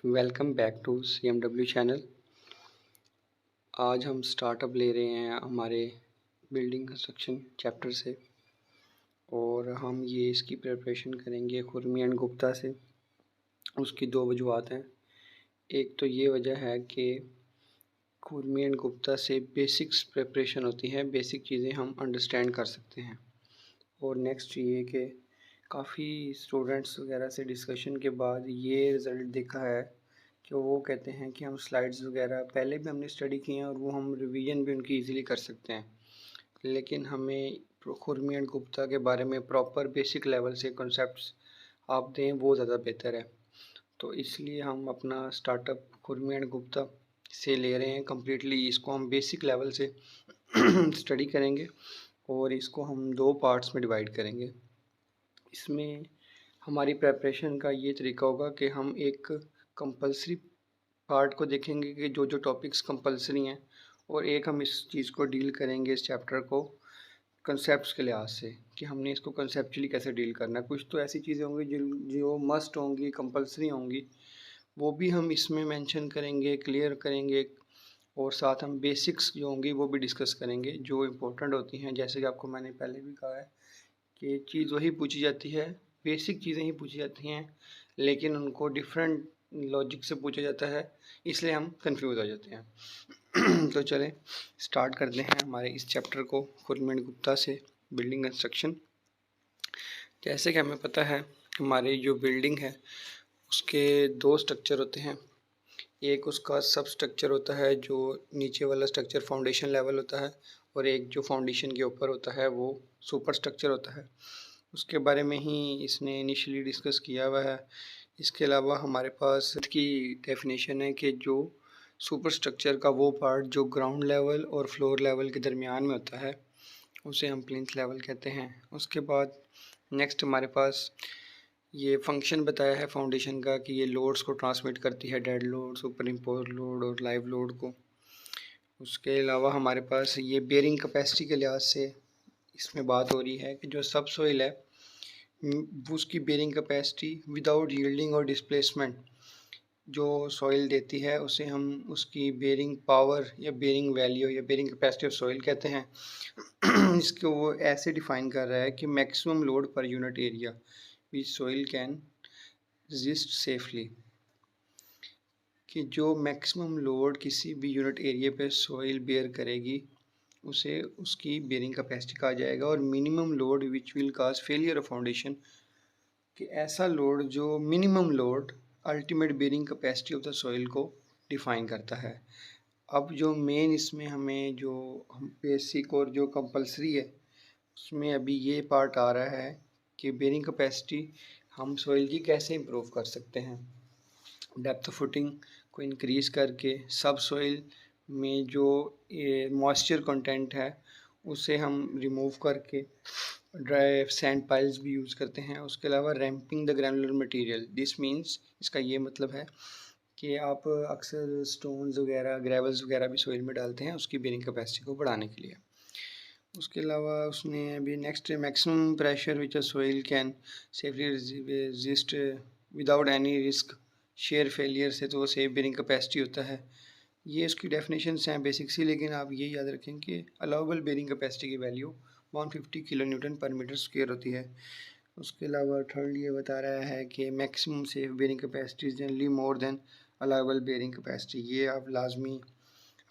Welcome back to CMW channel. आज हम startup ले रहे हैं हमारे बिल्डिंग कंस्ट्रक्शन चैप्टर से और हम ये इसकी प्रिपरेशन करेंगे खुरमी एंड गुप्ता से। उसकी दो वजूहत हैं। एक तो ये वजह है कि खुरमी एंड गुप्ता से बेसिक्स प्रिपरेशन होती है, बेसिक चीज़ें हम अंडरस्टैंड कर सकते हैं। और नेक्स्ट ये कि काफ़ी स्टूडेंट्स वगैरह से डिस्कशन के बाद ये रिज़ल्ट देखा है कि वो कहते हैं कि हम स्लाइड्स वगैरह पहले भी हमने स्टडी किए हैं और वो हम रिवीजन भी उनकी इजीली कर सकते हैं, लेकिन हमें खुरमी एंड गुप्ता के बारे में प्रॉपर बेसिक लेवल से कॉन्सेप्ट्स आप दें वो ज़्यादा बेहतर है। तो इसलिए हम अपना स्टार्टअप खुरमी एंड गुप्ता से ले रहे हैं कम्प्लीटली। इसको हम बेसिक लेवल से स्टडी करेंगे और इसको हम दो पार्ट्स में डिवाइड करेंगे। इसमें हमारी प्रेपरेशन का ये तरीका होगा कि हम एक कंपलसरी पार्ट को देखेंगे कि जो जो टॉपिक्स कंपलसरी हैं, और एक हम इस चीज़ को डील करेंगे इस चैप्टर को कंसेप्ट्स के लिहाज से कि हमने इसको कंसेप्चुअली कैसे डील करना है। कुछ तो ऐसी चीज़ें होंगी जो जो मस्ट होंगी, कंपलसरी होंगी, वो भी हम इसमें मेंशन करेंगे, क्लियर करेंगे, और साथ हम बेसिक्स जो होंगी वो भी डिस्कस करेंगे जो इम्पोर्टेंट होती हैं। जैसे कि आपको मैंने पहले भी कहा है कि चीज़ वही पूछी जाती है, बेसिक चीज़ें ही पूछी जाती हैं, लेकिन उनको डिफरेंट लॉजिक से पूछा जाता है, इसलिए हम कंफ्यूज हो जाते हैं। तो चलें स्टार्ट करते हैं हमारे इस चैप्टर को खुरमी एंड गुप्ता से, बिल्डिंग कंस्ट्रक्शन। जैसे कि हमें पता है हमारी जो बिल्डिंग है उसके दो स्ट्रक्चर होते हैं। एक उसका सब स्ट्रक्चर होता है जो नीचे वाला स्ट्रक्चर फाउंडेशन लेवल होता है, और एक जो फाउंडेशन के ऊपर होता है वो सुपर स्ट्रक्चर होता है। उसके बारे में ही इसने इनिशियली डिस्कस किया हुआ है। इसके अलावा हमारे पास की डेफिनेशन है कि जो सुपर स्ट्रक्चर का वो पार्ट जो ग्राउंड लेवल और फ्लोर लेवल के दरमियान में होता है उसे हम प्लिंथ लेवल कहते हैं। उसके बाद नेक्स्ट हमारे पास ये फंक्शन बताया है फाउंडेशन का कि ये लोड्स को ट्रांसमिट करती है, dead load, super impose load और लाइव लोड को। उसके अलावा हमारे पास ये बेयरिंग कैपेसिटी के लिहाज से इसमें बात हो रही है कि जो सब सोइल है उसकी बेयरिंग कैपेसिटी विदाउट यील्डिंग और डिस्प्लेसमेंट जो सॉइल देती है उसे हम उसकी बेयरिंग पावर या बेयरिंग वैल्यू या बेयरिंग कैपेसिटी ऑफ सॉइल कहते हैं। इसको वो ऐसे डिफाइन कर रहा है कि maximum load per unit area which soil can resist safely, कि जो मैक्सिमम लोड किसी भी यूनिट एरिया पे सॉइल बेयर करेगी उसे उसकी बेयरिंग कैपेसिटी कहा जाएगा। और minimum load which will cause failure of foundation, कि ऐसा लोड जो minimum load ultimate bearing capacity of the soil को डिफाइन करता है। अब जो मेन इसमें हमें जो बेसिक और जो कंपलसरी है उसमें अभी ये पार्ट आ रहा है कि बेयरिंग कैपेसिटी हम सॉइल की कैसे इम्प्रूव कर सकते हैं। डेप्थ फुटिंग को इंक्रीज़ करके सब सॉइल में जो मॉइस्चर कंटेंट है उसे हम रिमूव करके ड्राई सैंड पाइल्स भी यूज़ करते हैं। उसके अलावा ramping the granular material, this means इसका ये मतलब है कि आप अक्सर स्टोन्स वगैरह, ग्रेवल्स वगैरह भी सॉइल में डालते हैं उसकी बेयरिंग कैपेसिटी को बढ़ाने के लिए। उसके अलावा उसने अभी next maximum pressure which a soil can safely resist without any risk share failure से, तो वो सेफ बेयरिंग कैपेसिटी होता है। ये इसकी डेफिनेशंस हैं बेसिक सी, लेकिन आप ये याद रखें कि अलाउबल बेयरिंग कैपेसिटी की वैल्यू 150 किलो न्यूटन पर मीटर स्क्वायर होती है। उसके अलावा थर्ड ये बता रहा है कि maximum safe bearing capacity is generally more than allowable bearing capacity. ये आप लाजमी,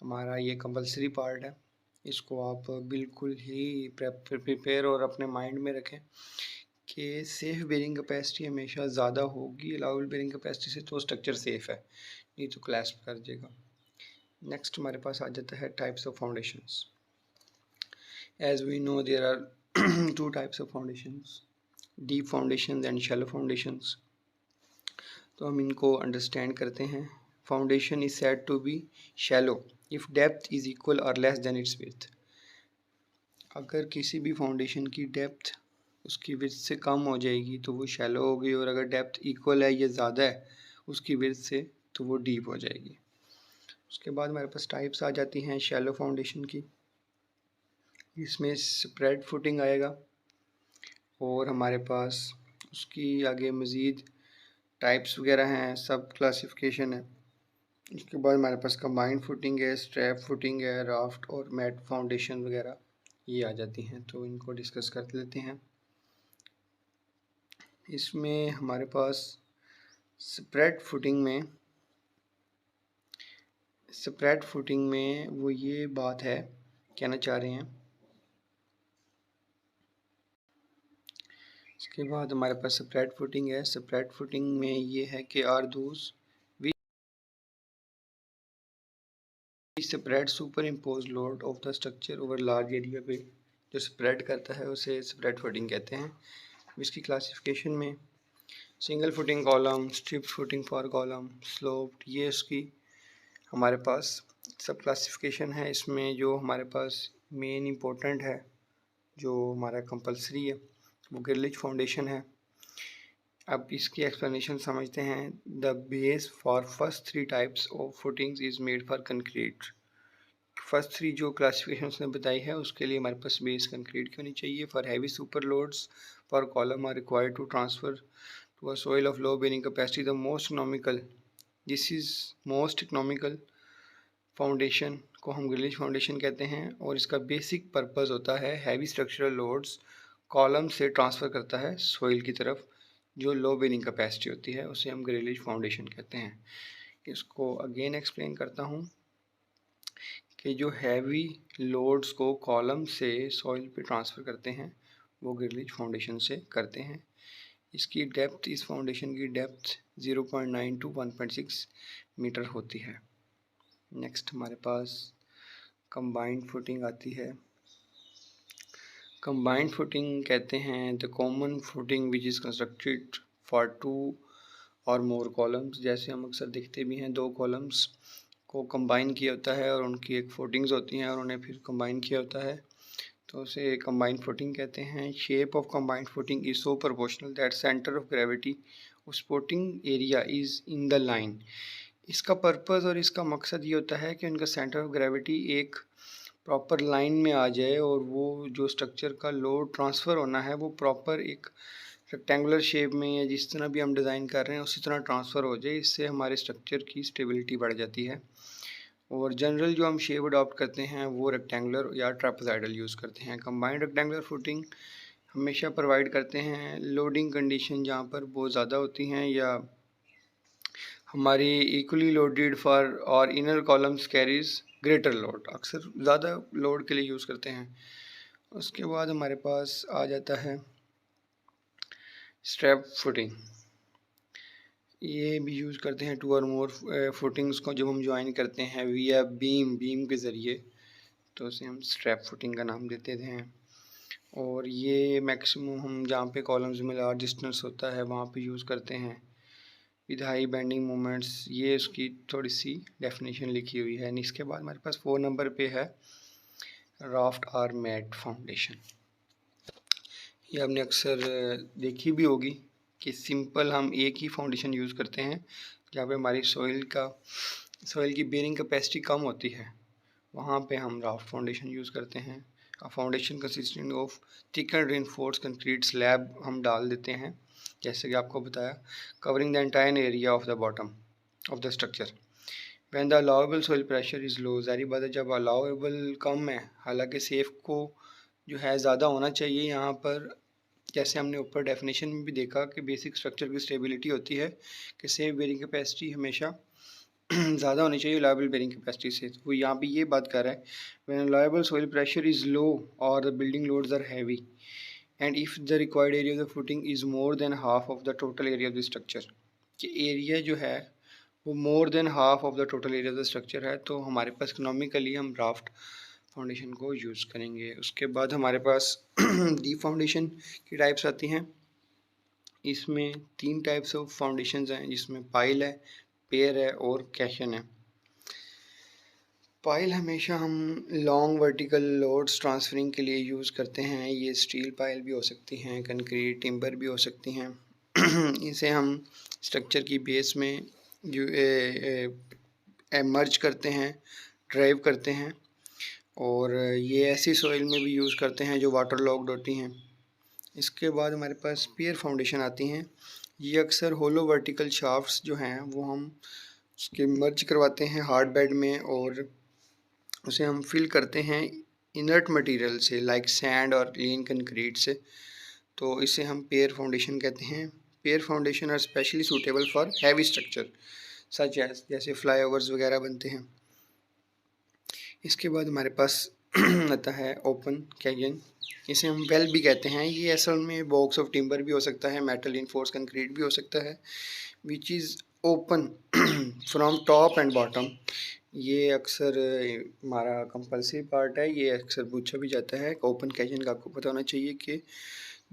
हमारा ये कंपलसरी पार्ट है, इसको आप बिल्कुल ही प्रिपेयर और अपने माइंड में रखें कि सेफ बेयरिंग कैपेसिटी हमेशा ज़्यादा होगी अलाउबल बेयरिंग कैपेसिटी से, तो स्ट्रक्चर सेफ है, नहीं तो क्लैश कर देगा। नेक्स्ट हमारे पास आ जाता है types of foundations. As we know there are two types of foundations, deep foundations and shallow foundations. तो हम इनको अंडरस्टैंड करते हैं। Foundation is said to be shallow if depth is equal और लेस देन इट्स विड्थ। अगर किसी भी foundation की डेप्थ उसकी विड्थ से कम हो जाएगी तो वो शैलो होगी, और अगर डेप्थ इक्वल है या ज़्यादा है उसकी विड्थ से तो वो डीप हो जाएगी। उसके बाद हमारे पास टाइप्स आ जाती हैं शैलो फाउंडेशन की। इसमें स्प्रेड फुटिंग आएगा, और हमारे पास उसकी आगे मज़ीद टाइप्स वगैरह हैं, सब क्लासिफिकेशन है। इसके बाद हमारे पास कंबाइंड फुटिंग है, स्ट्रैप फुटिंग है, राफ्ट और मैट फाउंडेशन वगैरह ये आ जाती हैं। तो इनको डिस्कस कर लेते हैं। इसमें हमारे पास स्प्रेड फुटिंग में वो ये बात है कहना चाह रहे हैं। इसके बाद हमारे पास स्प्रेड फुटिंग है। स्प्रेड फुटिंग में ये है कि are those spread super impose load of the structure over large area पे जो स्प्रेड करता है उसे स्प्रेड फुटिंग कहते हैं। इसकी क्लासिफिकेशन में single footing column, strip footing for column, sloped, ये इसकी हमारे पास सब क्लासिफिकेशन है। इसमें जो हमारे पास मेन इम्पोर्टेंट है, जो हमारा कंपलसरी है, वो गिरलिच फाउंडेशन है। अब इसकी एक्सप्लेनेशन समझते हैं। The base for first 3 types of footings is made for concrete. First 3 जो क्लासिफिकेशन उसने बताई है उसके लिए हमारे पास बेस कंक्रीट की होनी चाहिए। For heavy super loads for column are required to transfer to a soil of low bearing capacity. The this is most economical foundation को हम गिरलिच फाउंडेशन कहते हैं। और इसका बेसिक पर्पस होता है हैवी स्ट्रक्चरल लोड्स कॉलम से ट्रांसफ़र करता है सोइल की तरफ, जो लो बेरिंग कैपेसिटी होती है उसे हम गिरलिच फाउंडेशन कहते हैं। इसको अगेन एक्सप्लेन करता हूँ कि जो हैवी लोड्स को कॉलम से सॉइल पे ट्रांसफ़र करते हैं वो गिरलिच फाउंडेशन से करते हैं। इसकी डेप्थ, इस फाउंडेशन की डेप्थ 0.9 to 1.6 मीटर होती है। नेक्स्ट हमारे पास कंबाइंड फुटिंग आती है। कंबाइंड फुटिंग कहते हैं the common footing which is constructed for 2 और मोर कॉलम्स। जैसे हम अक्सर देखते भी हैं, 2 कॉलम्स को कंबाइन किया होता है और उनकी एक फुटिंग्स होती हैं और उन्हें फिर कंबाइन किया होता है, तो उसे कंबाइंड फुटिंग कहते हैं। Shape of combined footing is so proportional that centre of gravity उस footing area is in the line. इसका पर्पस और इसका मकसद ये होता है कि उनका सेंटर ऑफ ग्रेविटी एक प्रॉपर लाइन में आ जाए और वो जो स्ट्रक्चर का लोड ट्रांसफ़र होना है वो प्रॉपर एक रेक्टेंगुलर शेप में या जिस तरह भी हम डिज़ाइन कर रहे हैं उसी तरह ट्रांसफ़र हो जाए। इससे हमारे स्ट्रक्चर की स्टेबिलिटी बढ़ जाती है। और जनरल जो हम शेप अडॉप्ट करते हैं वो रेक्टेंगुलर या ट्रापेज़ॉइडल यूज़ करते हैं। कंबाइंड रेक्टेंगुलर फुटिंग हमेशा प्रोवाइड करते हैं लोडिंग कंडीशन जहाँ पर बहुत ज़्यादा होती हैं या हमारी इक्वली लोडेड फॉर और inner columns carries greater load, अक्सर ज़्यादा लोड के लिए यूज़ करते हैं। उसके बाद हमारे पास आ जाता है स्ट्रैप फुटिंग। ये भी यूज़ करते हैं 2 और मोर फुटिंग्स को जब हम ज्वाइन करते हैं विया बीम के ज़रिए, तो उसे हम स्ट्रैप फुटिंग का नाम देते हैं। और ये मैक्सिमम हम जहाँ पे कॉलम्स में लार्ज डिस्टेंस होता है वहाँ पे यूज़ करते हैं विद हाई बेंडिंग मोमेंट्स। ये उसकी थोड़ी सी डेफिनेशन लिखी हुई है। इसके बाद हमारे पास 4 नंबर पे है राफ्ट और मैट फाउंडेशन। ये आपने अक्सर देखी भी होगी कि सिंपल हम एक ही फाउंडेशन यूज़ करते हैं जहाँ पे हमारी सॉइल की बेरिंग कैपेसिटी कम होती है, वहाँ पे हम राफ्ट फाउंडेशन यूज़ करते हैं। अ foundation consisting of thick and reinforce concrete slab हम डाल देते हैं, जैसे कि आपको बताया, covering the entire area of the bottom of the structure when the allowable soil pressure is लो। ज़ाहिर बात है जब अलाउएबल कम है, हालांकि सेफ को जो है ज़्यादा होना चाहिए यहाँ पर। जैसे हमने ऊपर डेफिनेशन में भी देखा कि बेसिक स्ट्रक्चर की स्टेबिलिटी होती है कि सेफ बेरिंग कैपेसिटी हमेशा ज़्यादा होनी चाहिए लायबल बेरिंग कैपेसिटी से। तो वो यहाँ भी ये बात कर रहा है when liable soil pressure is low और the building loads are heavy and if the required area of the footing is more than half of the total area of the structure, कि एरिया जो है वो more than half of the total area of the structure है, तो हमारे पास economically हम raft foundation को यूज़ करेंगे। उसके बाद हमारे पास डीप फाउंडेशन की टाइप्स आती हैं। इसमें 3 टाइप्स ऑफ फाउंडेशंस हैं, जिसमें पाइल है, पेयर है और कैशन है। पाइल हमेशा हम लॉन्ग वर्टिकल लोड्स ट्रांसफरिंग के लिए यूज़ करते हैं। ये स्टील पाइल भी हो सकती हैं, कंक्रीट टिम्बर भी हो सकती हैं। इसे हम स्ट्रक्चर की बेस में जो मर्ज करते हैं, ड्राइव करते हैं, और ये ऐसी सॉइल में भी यूज़ करते हैं जो वाटर लॉक्ड होती हैं। इसके बाद हमारे पास पियर फाउंडेशन आती हैं। ये अक्सर होलो वर्टिकल शाफ्ट्स जो हैं वो हम उसके मर्ज करवाते हैं हार्ड बेड में, और उसे हम फिल करते हैं इनर्ट मटेरियल से लाइक सैंड और क्लीन कंक्रीट से। तो इसे हम पेयर फाउंडेशन कहते हैं। Pier foundation are specially suitable for heavy structure such as, जैसे फ्लाईओवर्स वगैरह बनते हैं। इसके बाद हमारे पास आता है ओपन कैजन। इसे हम वेल भी कहते हैं। ये असल में बॉक्स ऑफ टिम्बर भी हो सकता है, मेटल इनफोर्स कंक्रीट भी हो सकता है, विच is open from top and bottom. ये अक्सर हमारा कंपल्सरी पार्ट है, ये अक्सर पूछा भी जाता है। ओपन कैजन का आपको पता होना चाहिए कि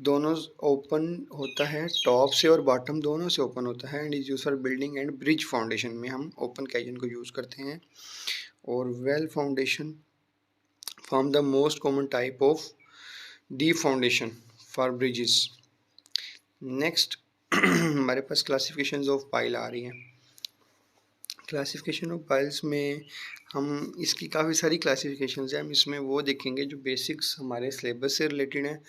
दोनों ओपन होता है, टॉप से और बॉटम दोनों से ओपन होता है, and is use for building and bridge foundation में हम ओपन कैजन को यूज़ करते हैं। और well foundation form the most common type of deep foundation for bridges. Next हमारे पास क्लासिफिकेशंस ऑफ पाइल आ रही हैं। क्लासिफिकेशन ऑफ पाइल्स में हम इसकी काफ़ी सारी क्लासिफिकेशंस हैं। हम इसमें वो देखेंगे जो बेसिक्स हमारे सिलेबस से रिलेटेड हैं,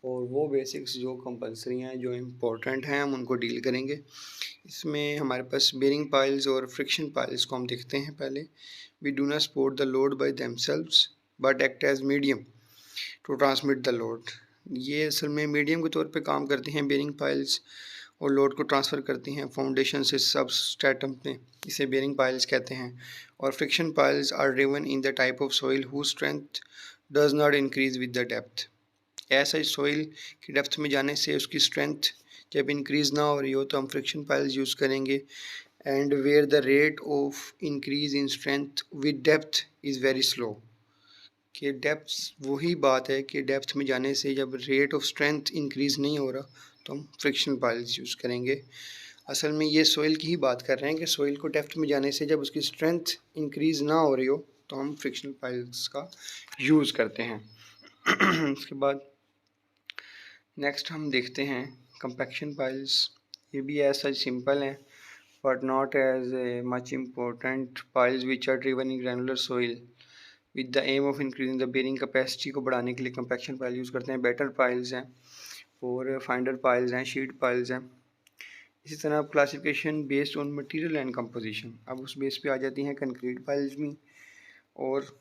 और वो बेसिक्स जो कंपलसरी हैं, जो इम्पोर्टेंट हैं, हम उनको डील करेंगे। इसमें हमारे पास बेरिंग पाइल्स और फ्रिक्शन पाइल्स को हम देखते हैं पहले। We do not support the load by themselves but act as medium to transmit the load. ये असल में मीडियम के तौर पे काम करते हैं बेरिंग पाइल्स, और लोड को ट्रांसफ़र करती हैं फाउंडेशन से सबस्ट्रेटम में। इसे बेरिंग पाइल्स कहते हैं। और friction piles are driven in the type of soil whose strength does not increase with the depth. ऐसा सॉइल की डेप्थ में जाने से उसकी स्ट्रेंथ जब इंक्रीज़ ना हो रही हो तो हम फ्रिक्शन पाइल्स यूज़ करेंगे। And where the rate of increase in strength with depth is very slow. कि डेप्थ वही बात है कि डेप्थ में जाने से जब रेट ऑफ स्ट्रेंथ इंक्रीज़ नहीं हो रहा तो हम फ्रिक्शन पाइल्स यूज़ करेंगे। असल में ये सॉइल की ही बात कर रहे हैं कि सॉइल को डेप्थ में जाने से जब उसकी स्ट्रेंथ इंक्रीज़ ना हो रही हो तो हम फ्रिक्शनल पाइल्स का यूज़ करते हैं। उसके बाद नेक्स्ट हम देखते हैं कंपैक्शन पाइल्स। ये भी ऐसा सिंपल है but not as much important. Piles which are driven in granular soil with the aim of increasing the bearing capacity को बढ़ाने के लिए कंपैक्शन पाइल यूज़ करते हैं। बेटर पाइल्स हैं और फाइंडर पाइल्स हैं, शीट पाइल्स हैं। इसी तरह अब classification based on material and composition, अब उस बेस पे आ जाती हैं कंक्रीट पाइल्स भी। और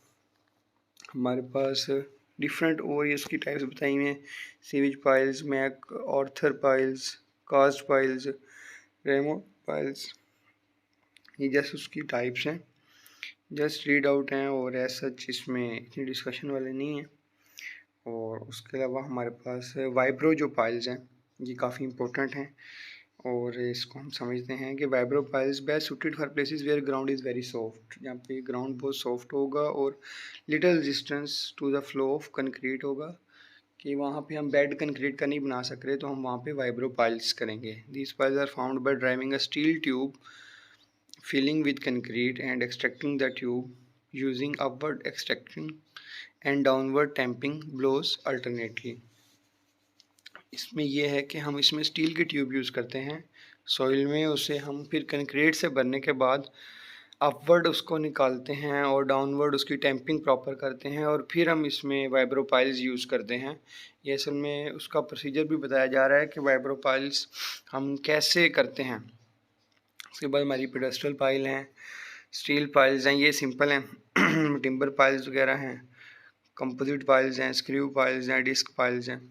हमारे पास डिफरेंट और ये उसकी टाइप्स बताई हुई हैं। सीवेज पाइल्स, मैक, ऑर्थर piles, cast piles, Raymond piles, ये जस्ट उसकी टाइप्स हैं, जस्ट रीड आउट हैं, और ऐसा इसमें इतनी डिस्कशन वाले नहीं हैं। और उसके अलावा हमारे पास वाइब्रो जो पाइल्स हैं ये काफ़ी इंपॉर्टेंट हैं, और इसको हम समझते हैं कि vibro piles best suited for places where ground is very soft. जहाँ पे ग्राउंड बहुत सॉफ्ट होगा और little resistance to the flow of concrete होगा, कि वहाँ पे हम बेड कंक्रीट का नहीं बना सक रहे तो हम वहाँ पे वाइब्रो पाइल्स करेंगे। These piles are found by driving a steel tube filling with concrete and extracting the tube using upward extracting and downward tamping blows alternately। इसमें यह है कि हम इसमें स्टील की ट्यूब यूज़ करते हैं सॉइल में, उसे हम फिर कंक्रीट से भरने के बाद अपवर्ड उसको निकालते हैं और डाउनवर्ड उसकी टैंपिंग प्रॉपर करते हैं, और फिर हम इसमें वाइब्रो पाइल्स यूज़ करते हैं। ये असल में उसका प्रोसीजर भी बताया जा रहा है कि वाइब्रो पाइल्स हम कैसे करते हैं। उसके बाद हमारी पेडेस्ट्रल पाइल हैं, स्टील पाइल्स हैं, ये सिंपल हैं। टिम्बर पाइल्स वगैरह हैं, कंपोजिट पाइल्स हैं, स्क्रू पाइल्स हैं, डिस्क पाइल्स हैं।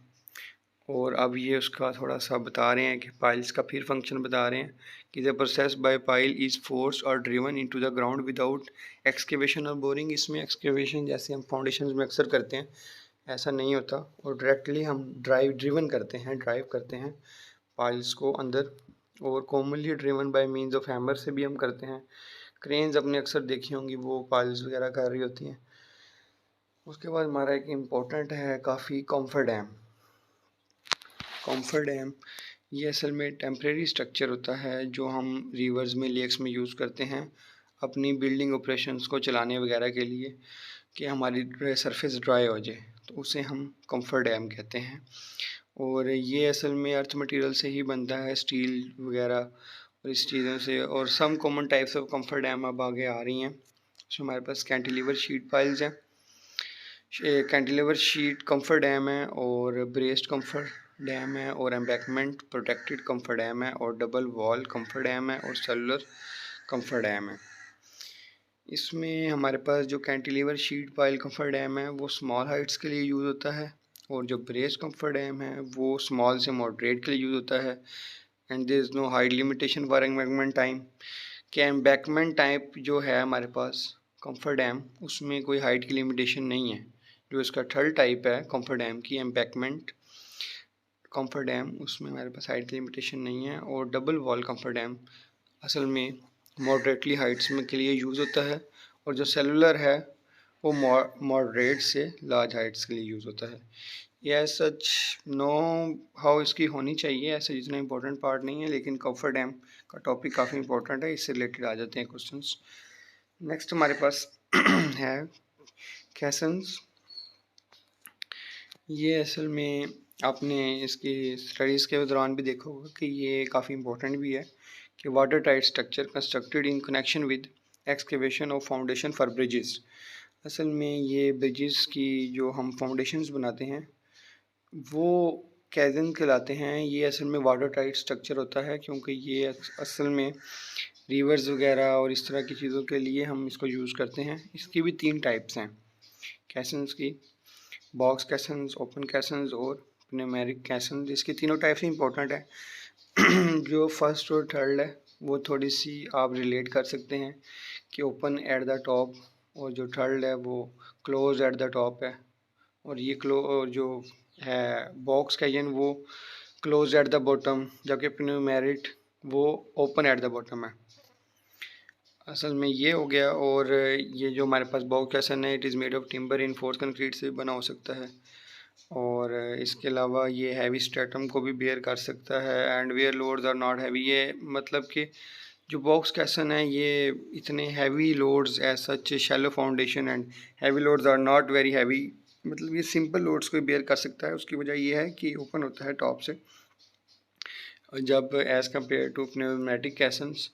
और अब ये उसका थोड़ा सा बता रहे हैं कि पाइल्स का फिर फंक्शन बता रहे हैं कि the process by pile is force और driven into the ground without excavation और बोरिंग। इसमें एक्सकेवेशन जैसे हम फाउंडेशन में अक्सर करते हैं ऐसा नहीं होता, और डायरेक्टली हम ड्राइव करते हैं पाइल्स को अंदर, और commonly driven by means of hammer से भी हम करते हैं। क्रेन्स अपने अक्सर देखी होंगी वो पाइल्स वगैरह कर रही होती हैं। उसके बाद हमारा एक इम्पोर्टेंट है काफ़ी कॉम्फर डैम। कॉम्फर डैम ये असल में टेम्परेरी स्ट्रक्चर होता है जो हम रिवर्स में, लेक्स में यूज़ करते हैं अपनी बिल्डिंग ऑपरेशंस को चलाने वगैरह के लिए, कि हमारी सरफेस ड्राई हो जाए, तो उसे हम कॉम्फर डैम कहते हैं। और ये असल में अर्थ मटेरियल से ही बनता है, स्टील वगैरह और इस चीज़ों से। और some common types of cofferdam अब आगे आ रही हैं। तो हमारे पास कैंटिलीवर शीट पाइल्स हैं, कैंटिलीवर शीट कम्फर डैम है, और ब्रेस्ड कम्फर डैम है, और एम्बैंकमेंट प्रोटेक्टेड कम्फर डैम है, और डबल वॉल कम्फर डैम है, और सेलुलर कम्फर डैम है। इसमें हमारे पास जो कैंटिलीवर शीट पाइल कम्फर डैम है वो स्मॉल हाइट्स के लिए यूज़ होता है, और जो ब्रेस कम्फर डैम है वो स्मॉल से मॉडरेट के लिए यूज़ होता है। And there is no height limitation for embankment time. कि एम्बैंकमेंट टाइप जो है हमारे पास कम्फर डैम, उसमें कोई हाइट की लिमिटेशन नहीं है। जो इसका थर्ड टाइप है कम्फर डैम की, एम्बैंकमेंट कम्फर डैम, उसमें हमारे पास हाइट की लिमिटेशन नहीं है। और डबल वॉल कम्फर डैम असल में मॉडरेटली हाइट्स में के लिए यूज़ होता है, और जो सेलुलर है वो मॉडरेट से लार्ज हाइट्स के लिए यूज़ होता है। ये एज सच नो हाउ इसकी होनी चाहिए, ऐसा जितना इंपॉर्टेंट पार्ट नहीं है, लेकिन कम्फर डैम का टॉपिक काफ़ी इंपॉर्टेंट है, इससे रिलेटेड आ जाते हैं क्वेश्चंस। नेक्स्ट हमारे पास है कैसन्स। ये असल में आपने इसकी स्टडीज़ के दौरान भी देखा होगा कि ये काफ़ी इंपॉर्टेंट भी है, कि water tight structure constructed in connection with excavation of foundation for bridges. असल में ये ब्रिजेस की जो हम फाउंडेशंस बनाते हैं वो कैज़न कहलाते हैं। ये असल में वाटर टाइट स्ट्रक्चर होता है, क्योंकि ये असल में रिवर्स वगैरह और इस तरह की चीज़ों के लिए हम इसको यूज़ करते हैं। इसकी भी 3 टाइप्स हैं कैसन्स की, बॉक्स कैसन्स, ओपन कैसन्स और न्यूमेरिक कैसन्स। इसकी तीनों टाइप से इंपॉर्टेंट है। जो फर्स्ट और थर्ड है वो थोड़ी सी आप रिलेट कर सकते हैं, कि ओपन एट द टॉप, और जो थर्ड है वो क्लोज एट द टॉप है, और ये जो है बॉक्स कैजन वो क्लोज एट द बॉटम, जबकि न्यूमेरिक वो ओपन एट द बॉटम है। असल में ये हो गया। और ये जो हमारे पास बॉक्स कैसन है, it is made of timber in force concrete से बना हो सकता है, और इसके अलावा ये हैवी स्ट्रेटम को भी बेयर कर सकता है। And where loads are not heavy, ये मतलब कि जो बॉक्स कैसन है ये इतने heavy loads as such shallow foundation and heavy loads are not very heavy, मतलब ये सिंपल लोड्स को बेयर कर सकता है। उसकी वजह ये है कि ओपन होता है टॉप से, जब एज़ कम्पेयर टू प्नेमेटिक कैसन्स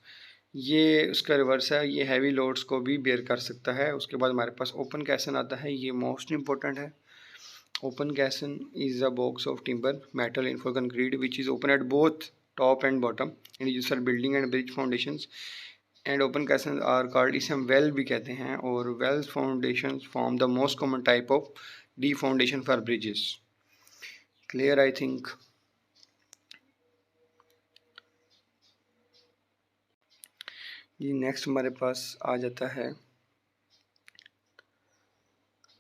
ये उसका रिवर्स है, ये हैवी लोड्स को भी बेयर कर सकता है। उसके बाद हमारे पास ओपन कैसन आता है, ये मोस्ट इंपॉर्टेंट है। Open caisson is a box of timber metal in for concrete which is open at both top and bottom and use for building and bridge foundations. And open caisson are called, इसे हम well भी कहते हैं, और well foundation form the most common type of the foundation for bridges. Clear I think. जी next हमारे पास आ जाता है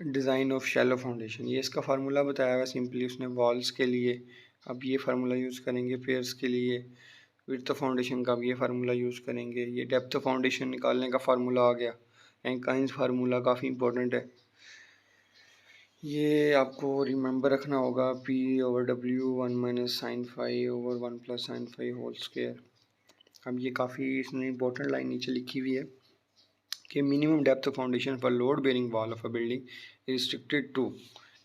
डिज़ाइन ऑफ शैलो फाउंडेशन। ये इसका फार्मूला बताया हुआ सिंपली उसने वॉल्स के लिए। अब ये फार्मूला यूज़ करेंगे पेयर्स के लिए। विड्थ फाउंडेशन का अब ये फार्मूला यूज़ करेंगे। ये डेप्थ फाउंडेशन निकालने का फार्मूला आ गया, एंकाइंस फार्मूला काफ़ी इंपॉर्टेंट है, ये आपको रिमेंबर रखना होगा। P/W 1 minus sine five over 1 plus sine five whole square. अब ये काफ़ी इसने इंपॉर्टेंट लाइन नीचे लिखी हुई है कि minimum depth foundation for load bearing wall of a building restricted to,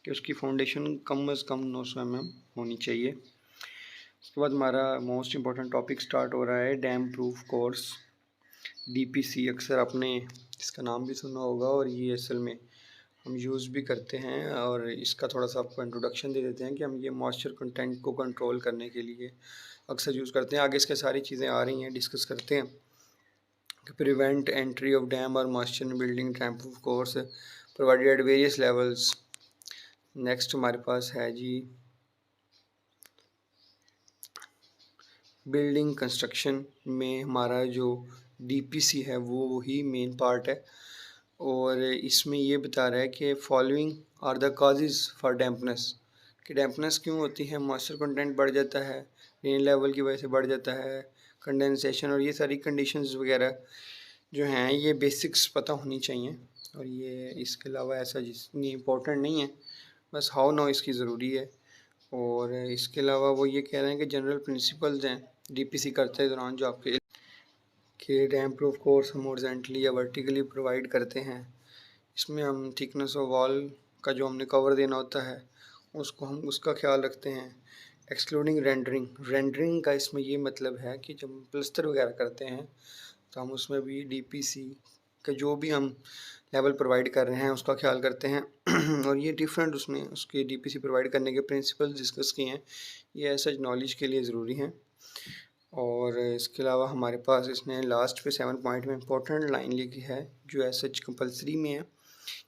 कि उसकी फाउंडेशन कम अज़ कम 900 mm होनी चाहिए। उसके बाद हमारा मोस्ट इंपॉर्टेंट टॉपिक स्टार्ट हो रहा है डैम प्रूफ कोर्स, DPC। अक्सर आपने इसका नाम भी सुना होगा, और ये असल में हम यूज़ भी करते हैं। और इसका थोड़ा सा आपको इंट्रोडक्शन दे देते हैं कि हम ये मॉइस्चर कंटेंट को कंट्रोल करने के लिए अक्सर यूज़ करते हैं। आगे इसके सारी चीज़ें आ रही हैं, डिस्कस करते हैं। Prevent entry of dam or moisture in building, damp-proof course provided at various levels। Next हमारे पास है जी बिल्डिंग कंस्ट्रक्शन में हमारा जो DPC है वो वही मेन पार्ट है, और इसमें ये बता रहा है कि following are the causes for dampness, कि डैम्पनेस क्यों होती है। मॉइस्चर कंटेंट बढ़ जाता है, रेन लेवल की वजह से बढ़ जाता है, कंडेंसेशन, और ये सारी कंडीशंस वगैरह जो हैं ये बेसिक्स पता होनी चाहिए। और ये इसके अलावा ऐसा जितनी इम्पोर्टेंट नहीं है, बस हाउ नो इसकी ज़रूरी है। और इसके अलावा वो ये कह रहे हैं कि जनरल प्रिंसिपल्स हैं DPC करते दौरान जो आपके कि डैम प्रूफ कोर्स हम हॉरिजॉन्टली या वर्टिकली प्रोवाइड करते हैं। इसमें हम थिकनेस ऑफ वॉल का जो हमने कवर देना होता है उसको हम उसका ख्याल रखते हैं। एक्सक्लूडिंग रेंडरिंग का इसमें ये मतलब है कि जब प्लस्तर वगैरह करते हैं तो हम उसमें भी DPC का जो भी हम लेवल प्रोवाइड कर रहे हैं उसका ख्याल करते हैं और ये डिफरेंट उसने उसके डीपीसी प्रोवाइड करने के प्रिंसिपल डिस्कस किए हैं, ये ऐसा नॉलेज के लिए ज़रूरी हैं। और इसके अलावा हमारे पास इसने लास्ट पे 7 पॉइंट में इंपॉर्टेंट लाइन लिखी है जो ऐसा कंपलसरी में है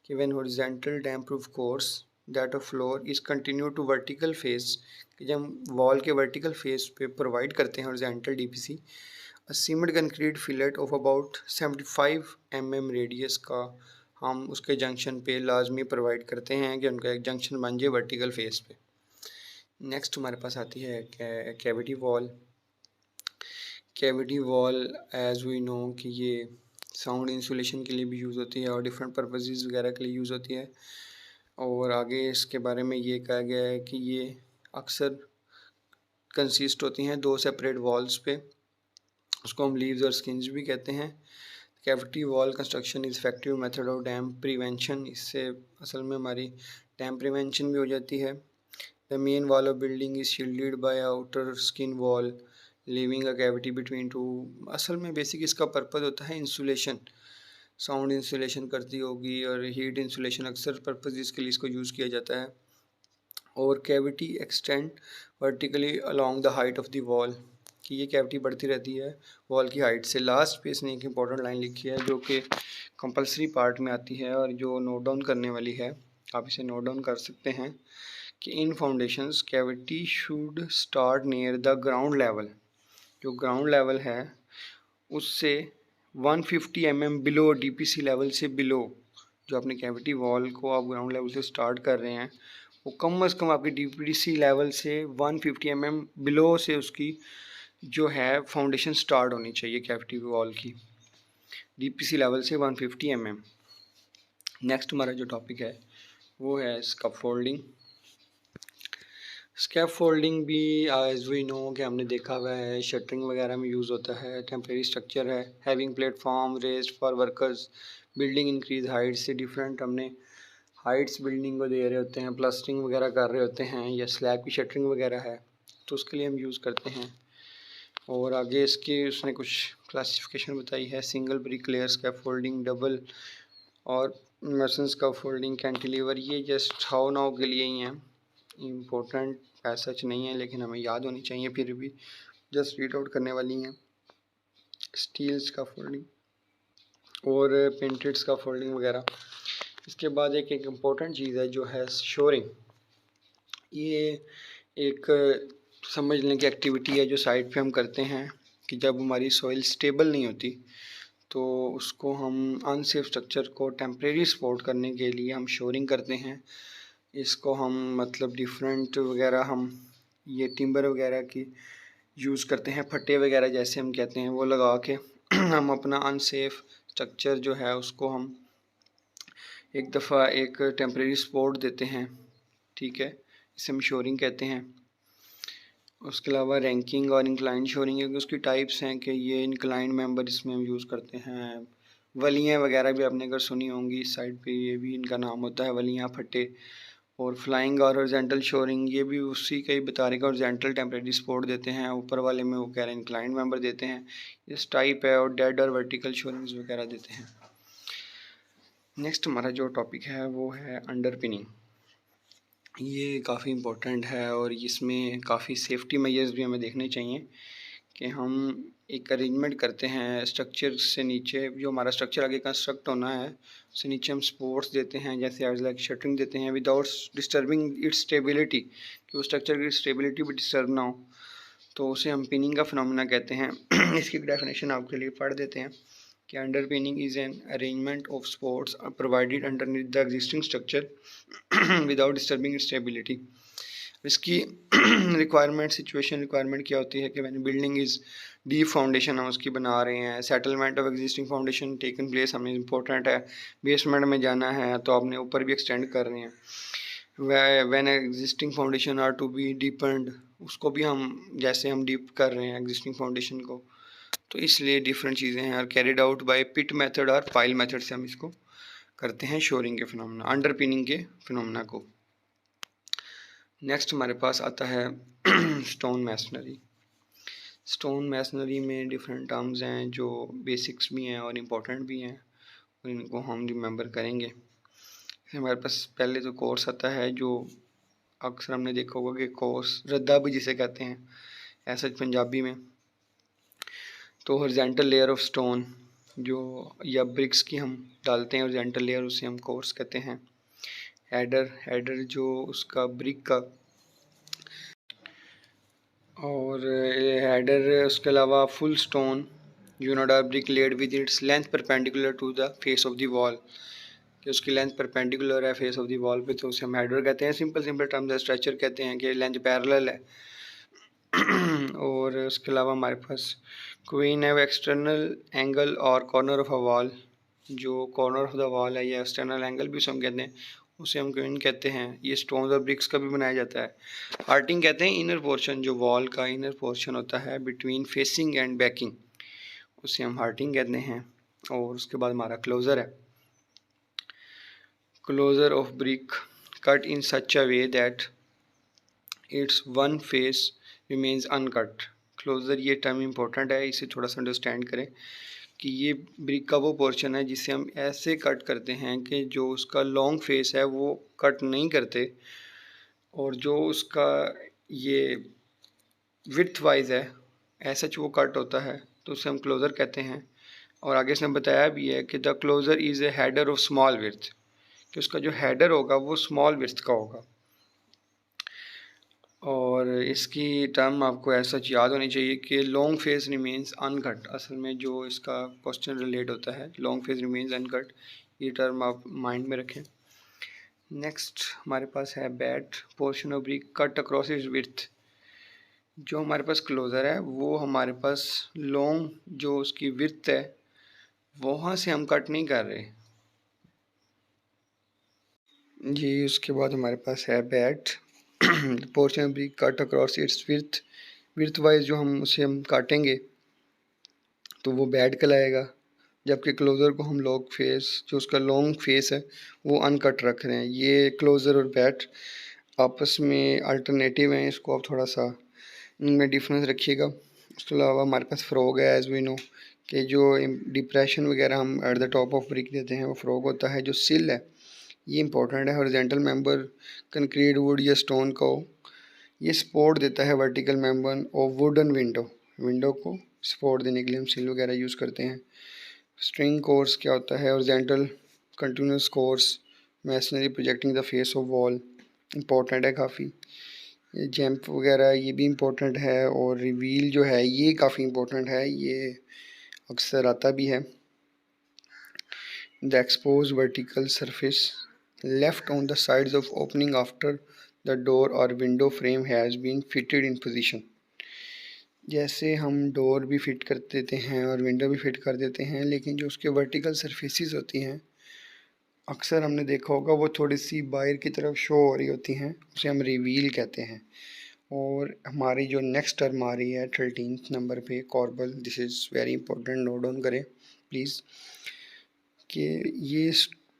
कि when horizontal damp proof course that a floor is continue to vertical face, कि जब हम वॉल के वर्टिकल फेस पे प्रोवाइड करते हैं horizontal DPC, a cement concrete fillet of about 75 mm radius का हम उसके जंक्शन पे लाजमी प्रोवाइड करते हैं कि उनका एक जंक्शन बन जाए वर्टिकल फेस पे। नेक्स्ट हमारे पास आती है cavity wall. Cavity wall as we know कि ये साउंड इंसुलेशन के लिए भी यूज़ होती है और डिफरेंट पर्पसेस वगैरह के लिए यूज़ होती है। और आगे इसके बारे में ये कहा गया है कि ये अक्सर कंसिस्ट होती हैं 2 सेपरेट वॉल्स पे, उसको हम लीव्स और स्किन्स भी कहते हैं। Cavity wall construction is effective method of damp prevention, इससे असल में हमारी डैम्प प्रिवेंशन भी हो जाती है। The main wall of building is shielded by outer skin wall leaving a cavity between two. असल में बेसिक इसका पर्पज़ होता है इंसुलेशन, साउंड इंसुलेशन करती होगी और हीट इंसुलेशन, अक्सर पर्पज़ इसके लिए इसको यूज़ किया जाता है। और cavity extend vertically along the height of the wall, कि ये कैविटी बढ़ती रहती है वॉल की हाइट से। लास्ट पे इसने एक इंपॉर्टेंट लाइन लिखी है जो कि कंपलसरी पार्ट में आती है और जो नोट डाउन करने वाली है, आप इसे नोट डाउन कर सकते हैं कि in foundations cavity should start near the ground level, जो ग्राउंड लेवल है उससे 150 mm बिलो, डीपीसी लेवल से बिलो, जो अपने कैविटी वॉल को आप ग्राउंड लेवल से स्टार्ट कर रहे हैं वो कम से कम आपकी डीपीसी लेवल से 150 mm बिलो से उसकी जो है फाउंडेशन स्टार्ट होनी चाहिए कैविटी वॉल की, डीपीसी लेवल से 150 mm। नेक्स्ट हमारा जो टॉपिक है वो है स्कैफोल्डिंग। स्कैफोल्डिंग भी एज वी नो कि हमने देखा हुआ है शटरिंग वगैरह में यूज़ होता है। टेम्परेरी स्ट्रक्चर है, having platform raised for workers, building increase height से डिफरेंट हमने हाइट्स बिल्डिंग को दे रहे होते हैं, प्लास्टरिंग वगैरह कर रहे होते हैं या स्लैब की शटरिंग वगैरह है तो उसके लिए हम यूज़ करते हैं। और आगे इसकी उसने कुछ क्लासिफिकेशन बताई है, single brick layer scaffolding, double और मर्सन स्कैफोल्डिंग, कैंटिलीवर। ये जस्ट हाउ नाउ के लिए ही हैं, इम्पोर्टेंट ऐसा सच नहीं है लेकिन हमें याद होनी चाहिए, फिर भी जस्ट रीड आउट करने वाली हैं। स्टील स्कैफोल्डिंग और पेंटेड स्कैफोल्डिंग वगैरह। इसके बाद एक इम्पोर्टेंट चीज़ है जो है शोरिंग। ये एक समझ लें कि एक्टिविटी है जो साइड पे हम करते हैं कि जब हमारी सॉइल स्टेबल नहीं होती तो उसको हम अनसेफ स्ट्रक्चर को टेम्परेरी सपोर्ट करने के लिए हम शोरिंग करते हैं। इसको हम मतलब डिफरेंट वगैरह हम ये टिम्बर वगैरह की यूज़ करते हैं, फट्टे वगैरह जैसे हम कहते हैं, वो लगा के हम अपना अनसेफ स्ट्रक्चर जो है उसको हम एक दफ़ा एक टेम्परेरी सपोर्ट देते हैं, ठीक है, इसे हम शोरिंग कहते हैं। उसके अलावा रैंकिंग और इंक्लाइन शोरिंग है कि उसकी टाइप्स हैं कि ये इंक्लाइन मेंबर इसमें हम यूज़ करते हैं। वलियाँ वगैरह भी आपने अगर सुनी होंगी इस साइड पे, ये भी इनका नाम होता है वलियाँ फट्टे। और फ्लाइंग और हॉरिजॉन्टल शोरिंग ये भी उसी का ही बता रहे, हॉरिजॉन्टल टेम्परेरी सपोर्ट देते हैं, ऊपर वाले में वो कह रहे हैं इंक्लाइंड मेंबर देते हैं, इस टाइप है। और डेड और वर्टिकल शोरिंग्स वगैरह देते हैं। नेक्स्ट हमारा जो टॉपिक है वो है अंडरपिनिंग। ये काफ़ी इम्पोर्टेंट है और इसमें काफ़ी सेफ्टी मेजर्स भी हमें देखने चाहिए कि हम एक अरेंजमेंट करते हैं स्ट्रक्चर से नीचे, जो हमारा स्ट्रक्चर आगे कंस्ट्रक्ट होना है उससे नीचे हम सपोर्ट्स देते हैं, जैसे एज लाइक शटरिंग देते हैं विदाउट डिस्टर्बिंग इट्स स्टेबिलिटी, कि वो स्ट्रक्चर की स्टेबिलिटी भी डिस्टर्ब ना हो, तो उसे हम पिनिंग का फिनोमेना कहते हैं। इसकी डेफिनेशन आपके लिए पढ़ देते हैं कि underpinning is an arrangement of supports provided underneath the existing structure without disturbing it's stability. इसकी रिक्वायरमेंट सिचुएशन रिक्वायरमेंट क्या होती है कि मैंने बिल्डिंग इज़ डीप फाउंडेशन हम उसकी बना रहे हैं, settlement of existing foundation taken place हमें इंपॉर्टेंट है, बेसमेंट में जाना है तो आपने ऊपर भी एक्सटेंड कर रहे हैं, when existing foundation are to be deepened, उसको भी हम जैसे हम डीप कर रहे हैं एग्जिस्टिंग फाउंडेशन को, तो इसलिए डिफरेंट चीज़ें हैं। और carried out by pit method और पाइल मेथड से हम इसको करते हैं शोरिंग के फिनोमेना, अंडरपिनिंग के फिनोमेना को। नेक्स्ट हमारे पास आता है स्टोन मैसनरी। स्टोन मैसनरी में डिफरेंट टर्म्स हैं जो बेसिक्स भी हैं और इम्पोर्टेंट भी हैं, और इनको हम रिमेंबर करेंगे। हमारे पास पहले तो कोर्स आता है, जो अक्सर हमने देखा होगा कि कोर्स रद्दा भी जिसे कहते हैं ऐसा पंजाबी में। तो हॉरिजॉन्टल लेयर ऑफ स्टोन जो या ब्रिक्स की हम डालते हैं हॉरिजॉन्टल लेयर, उसे हम कोर्स कहते हैं। हेडर जो उसका ब्रिक का, और हेडर उसके अलावा full stone unit of brick laid with its length perpendicular to the face of the wall, कि उसकी लेंथ परपेंडिकुलर है फेस ऑफ द वॉल पे, तो उसे हम हेडर कहते हैं। सिंपल टर्म्स है, स्ट्रक्चर कहते हैं कि लेंथ पैरेलल है। और उसके अलावा हमारे पास क्वीन है, एक्सटर्नल एंगल और कॉर्नर ऑफ अ वॉल, जो कॉर्नर ऑफ द वॉल है या एक्सटर्नल एंगल भी उसे हम कहते हैं, उसे हम क्वीन कहते हैं। ये स्टोन्स और ब्रिक्स का भी बनाया जाता है। हार्टिंग कहते हैं इनर पोर्शन, जो वॉल का इनर पोर्शन होता है बिटवीन फेसिंग एंड बैकिंग, उसे हम हार्टिंग कहते हैं। और उसके बाद हमारा क्लोज़र है, closure of brick cut in such a way that its one face remains uncut. Closure ये टर्म इम्पोर्टेंट है, इसे थोड़ा सा अंडरस्टैंड करें कि ये ब्रिक का वो पोर्शन है जिसे हम ऐसे कट करते हैं कि जो उसका लॉन्ग फेस है वो कट नहीं करते, और जो उसका ये विड्थ वाइज है ऐसा वो कट होता है, तो उसे हम क्लोज़र कहते हैं। और आगे इसने बताया भी है कि the closer is a header of small width, कि उसका जो हेडर होगा वो स्मॉल विड्थ का होगा। और इसकी टर्म आपको ऐसा याद होनी चाहिए कि लॉन्ग फेस रिमेन्स अनकट, असल में जो इसका क्वेश्चन रिलेट होता है लॉन्ग फेस रिमेन्स अनकट, ये टर्म आप माइंड में रखें। नेक्स्ट हमारे पास है bat portion of brick cut across its width. जो हमारे पास क्लोज़र है वो हमारे पास लॉन्ग जो उसकी विड्थ है वहाँ से हम कट नहीं कर रहे जी। उसके बाद हमारे पास है बैट पोर्शन भी cut across its width wise, जो हम काटेंगे तो वो बैट कहलाएगा, जबकि क्लोज़र को हम लॉन्ग फेस जो उसका लॉन्ग फेस है वो अनकट रख रहे हैं। ये क्लोज़र और बैट आपस में अल्टरनेटिव हैं, इसको आप थोड़ा सा इनमें डिफरेंस रखिएगा। उसके अलावा हमारे पास फ्रॉग है, एज वी नो कि जो डिप्रेशन वगैरह हम at the top of brick देते हैं वो फ्रॉग होता है। जो सिल है ये इंपॉर्टेंट है, हॉरिजॉन्टल मेंबर कंक्रीट वुड या स्टोन को ये सपोर्ट देता है वर्टिकल मेंबर और वुडन विंडो को सपोर्ट देने के लिए हम सिल वगैरह यूज़ करते हैं। स्ट्रिंग कोर्स क्या होता है, horizontal continuous course masonry projecting the face of wall, important है काफ़ी। जैम्प वगैरह ये भी इम्पोर्टेंट है, और रिवील जो है ये काफ़ी इम्पोर्टेंट है, ये अक्सर आता भी है। The exposed vertical surface left on the sides of opening after the door और window frame has been fitted in position. जैसे हम डोर भी फिट कर देते हैं और विंडो भी फिट कर देते हैं, लेकिन जो उसके वर्टिकल सरफेसेस होती हैं अक्सर हमने देखा होगा वो थोड़ी सी बाहर की तरफ शो हो रही होती हैं, उसे हम रिवील कहते हैं। और हमारी जो नेक्स्ट टर्म आ रही है 13 नंबर पे कॉर्बल, this is very important, note down करें प्लीज़, कि ये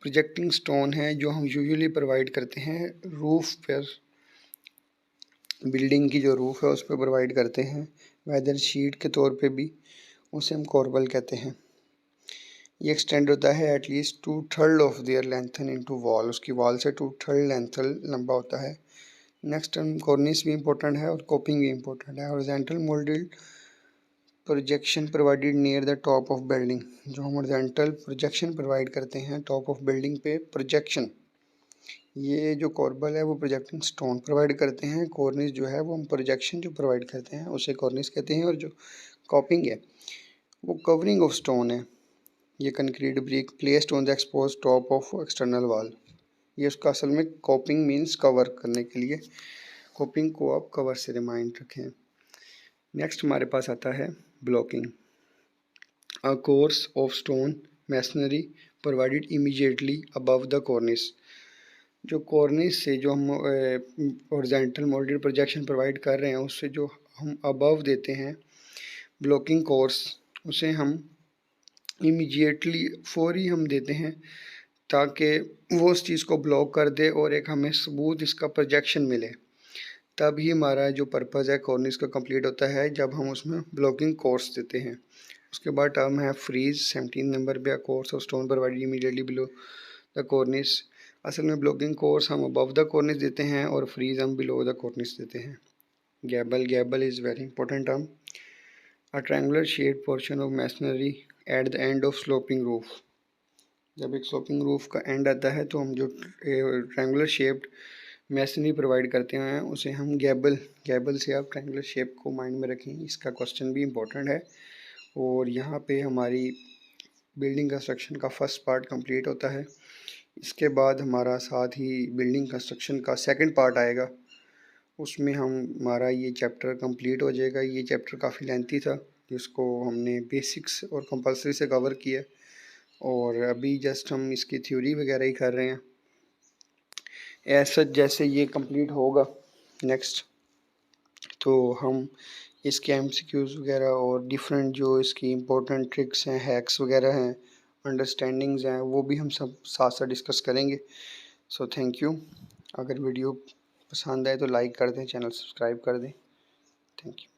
प्रोजेक्टिंग स्टोन है जो हम यूजुअली प्रोवाइड करते हैं रूफ पर, बिल्डिंग की जो रूफ है उस पर प्रोवाइड करते हैं, वेदर शीट के तौर पे भी, उसे हम कॉर्बल कहते हैं। ये एक्सटेंड होता है at least 2/3 of their lengthen into wall, उसकी वॉल से 2/3 लेंथ लंबा होता है। नेक्स्ट टर्म कॉर्निस भी इंपॉर्टेंट है और कोपिंग भी इंपॉर्टेंट है। Horizontal moulded projection provided near the top of building, जो हम हॉरिजॉन्टल प्रोजेक्शन प्रोवाइड करते हैं टॉप ऑफ बिल्डिंग पे प्रोजेक्शन, ये जो कॉर्बल है वो प्रोजेक्टिंग स्टोन प्रोवाइड करते हैं। कॉर्निस जो है वो हम प्रोजेक्शन जो प्रोवाइड करते हैं उसे कॉर्निस कहते हैं। और जो कॉपिंग है वो कवरिंग ऑफ स्टोन है, ये concrete brick placed on the expose top of external wall, ये उसका असल में कॉपिंग मीन्स कवर करने के लिए, कॉपिंग को आप कवर से रिमाइंड रखें। नेक्स्ट हमारे पास आता है blocking, a course of stone masonry provided immediately above the कॉर्निस, जो कॉर्निस से जो हम हॉरिजॉन्टल मोल्डेड प्रोजेक्शन प्रोवाइड कर रहे हैं उससे जो हम अबव देते हैं ब्लॉकिंग कोर्स, उसे हम इमीडिएटली फौरी हम देते हैं ताकि वो उस चीज़ को ब्लॉक कर दे और एक हमें सबूत इसका प्रोजेक्शन मिले। तब ही हमारा जो पर्पज़ है कॉर्निस का कंप्लीट होता है, जब हम उसमें ब्लॉकिंग कोर्स देते हैं। उसके बाद टर्म है फ्रीज 17 नंबर पे, course of stone provided immediately below the कॉर्निस। असल में ब्लॉकिंग कोर्स हम अबव द कॉर्निस देते हैं और फ्रीज हम बिलो द कॉर्निस देते हैं। Gable is very important term. A triangular shade portion of masonry at the end of sloping roof. जब एक स्लोपिंग रूफ का एंड आता है तो हम जो ट्रायंगुलर शेप्ड मैसनरी प्रोवाइड करते हैं उसे हम गैबल से आप ट्रायंगुलर शेप को माइंड में रखें, इसका क्वेश्चन भी इम्पोर्टेंट है। और यहाँ पे हमारी बिल्डिंग कंस्ट्रक्शन का फर्स्ट पार्ट कंप्लीट होता है। इसके बाद हमारा साथ ही बिल्डिंग कंस्ट्रक्शन का सेकंड पार्ट आएगा, उसमें हमारा ये चैप्टर कंप्लीट हो जाएगा। ये चैप्टर काफ़ी लेंथी था जिसको हमने बेसिक्स और कंपलसरी से कवर किया और अभी जस्ट हम इसकी थ्योरी वगैरह ही कर रहे हैं। ऐसा जैसे ये कंप्लीट होगा नेक्स्ट तो हम इसके एमसीक्यूज़ वगैरह और डिफरेंट जो इसकी इम्पोर्टेंट ट्रिक्स हैं, हैक्स वगैरह हैं, अंडरस्टैंडिंग्स हैं, वो भी हम सब साथ साथ डिस्कस करेंगे। So thank you. अगर वीडियो पसंद आए तो लाइक कर दें, चैनल सब्सक्राइब कर दें। Thank you.